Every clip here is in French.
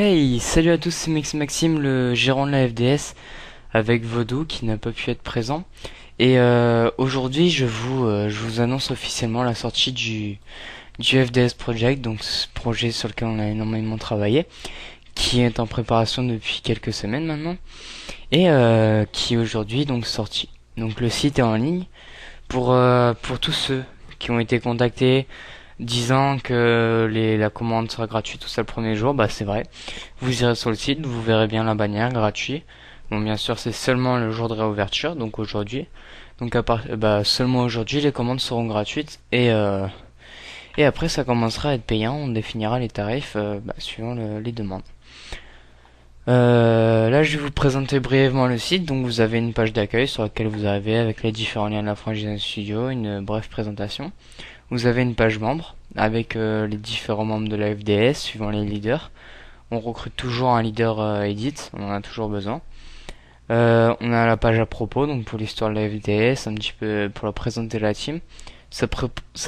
Hey, salut à tous, c'est Maxime, le gérant de la FDS, avec Vodou qui n'a pas pu être présent. Et aujourd'hui, je vous annonce officiellement la sortie du FDS Project, donc ce projet sur lequel on a énormément travaillé, qui est en préparation depuis quelques semaines maintenant, et qui est aujourd'hui donc sorti. Donc le site est en ligne pour tous ceux qui ont été contactés disant que la commande sera gratuite tout ça le premier jour. Bah c'est vrai. Vous irez sur le site, vous verrez bien la bannière gratuit. Bon, bien sûr, c'est seulement le jour de réouverture, donc aujourd'hui. Donc seulement aujourd'hui, les commandes seront gratuites et après ça commencera à être payant. On définira les tarifs suivant les demandes. Là, je vais vous présenter brièvement le site. Donc, vous avez une page d'accueil sur laquelle vous arrivez avec les différents liens de la franchise studio, une brève présentation. Vous avez une page membre avec les différents membres de la FDS suivant les leaders. On recrute toujours un leader edit, on en a toujours besoin. On a la page à propos, donc pour l'histoire de la FDS, un petit peu pour la présenter la team. Ça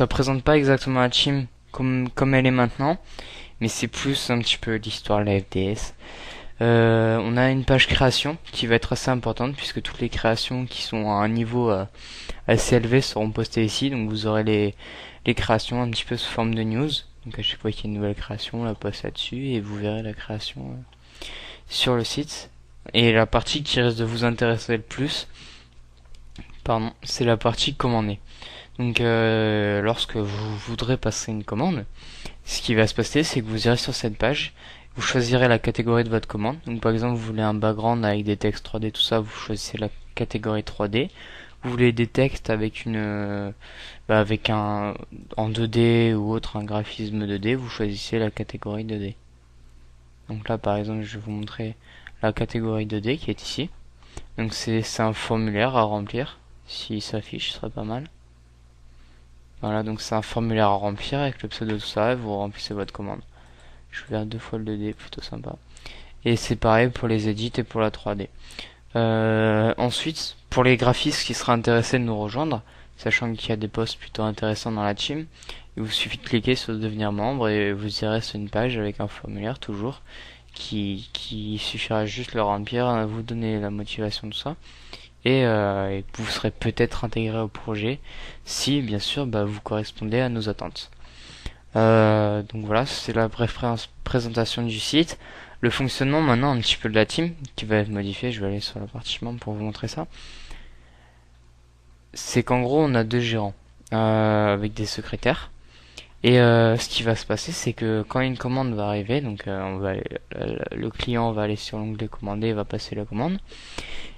présente pas exactement la team comme elle est maintenant, mais c'est plus un petit peu l'histoire de la FDS. On a une page création qui va être assez importante puisque toutes les créations qui sont à un niveau assez élevé seront postées ici, donc vous aurez les créations un petit peu sous forme de news. Donc à chaque fois qu'il y a une nouvelle création, on la poste là-dessus et vous verrez la création sur le site. Et la partie qui risque de vous intéresser le plus, pardon, c'est la partie commander. Donc lorsque vous voudrez passer une commande, ce qui va se passer, c'est que vous irez sur cette page, vous choisirez la catégorie de votre commande. Donc par exemple, vous voulez un background avec des textes 3D, tout ça, vous choisissez la catégorie 3D. Vous voulez des textes avec avec un en 2D ou autre un graphisme 2D, vous choisissez la catégorie 2D. Donc là par exemple, je vais vous montrer la catégorie 2D qui est ici. Donc c'est un formulaire à remplir. Si s'affiche, ce serait pas mal. Voilà, donc c'est un formulaire à remplir avec le pseudo tout ça et vous remplissez votre commande. Je vais faire 2 fois le 2D, plutôt sympa. Et c'est pareil pour les edits et pour la 3D. Ensuite, pour les graphistes qui seraient intéressés de nous rejoindre, sachant qu'il y a des posts plutôt intéressants dans la team, il vous suffit de cliquer sur devenir membre et vous irez sur une page avec un formulaire toujours qui suffira juste le remplir, vous donner la motivation de ça et vous serez peut-être intégré au projet si bien sûr vous correspondez à nos attentes. Donc voilà, c'est la brève présentation du site. Le fonctionnement maintenant un petit peu de la team qui va être modifié. Je vais aller sur la partie membre pour vous montrer ça. C'est qu'en gros on a 2 gérants avec des secrétaires. Et ce qui va se passer, c'est que quand une commande va arriver, donc le client va aller sur l'onglet commander et va passer la commande.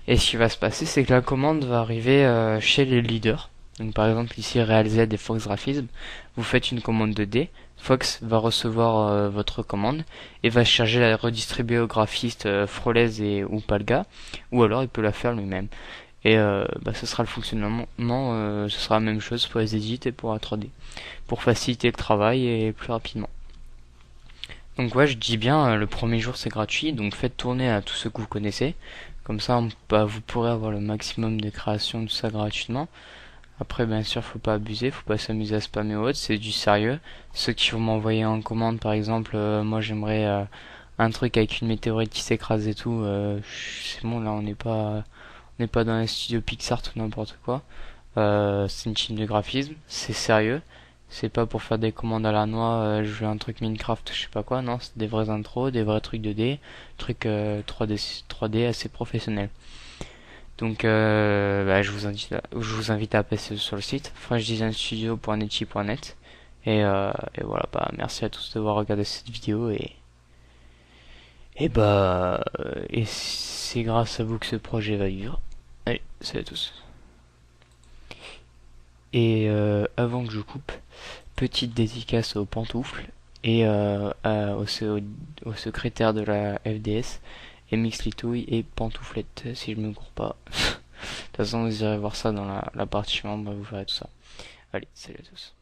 Et ce qui va se passer, c'est que la commande va arriver chez les leaders. Donc par exemple ici réaliser des Fox Graphism, vous faites une commande 2D, Fox va recevoir votre commande et va charger la redistribuer au graphiste Frolez ou Palga, ou alors il peut la faire lui-même. Et ce sera le fonctionnement, ce sera la même chose pour les edits et pour la 3D, pour faciliter le travail et plus rapidement. Donc ouais, je dis bien, le premier jour c'est gratuit, donc faites tourner à tous ceux que vous connaissez, comme ça vous pourrez avoir le maximum de créations, tout ça gratuitement. Après bien sûr faut pas abuser, faut pas s'amuser à spammer ou autre, c'est du sérieux. Ceux qui vont m'envoyer en commande par exemple, moi j'aimerais un truc avec une météorite qui s'écrase et tout, c'est bon là on n'est pas dans un studio Pixar tout n'importe quoi. C'est une team de graphisme, c'est sérieux. C'est pas pour faire des commandes à la noix, je veux un truc Minecraft, je sais pas quoi, non, c'est des vrais intros, des vrais trucs 2D, trucs 3D assez professionnels. Donc je vous invite à passer sur le site frenchDesignStudio.netchi.net et voilà, merci à tous d'avoir regardé cette vidéo et c'est grâce à vous que ce projet va vivre. Allez, salut à tous. Et avant que je coupe, petite dédicace aux pantoufles et au secrétaire de la FDS, MX Litouille et Pantouflette, si je me cours pas. De toute façon, vous irez voir ça dans la partie membre, vous verrez tout ça. Allez, salut à tous.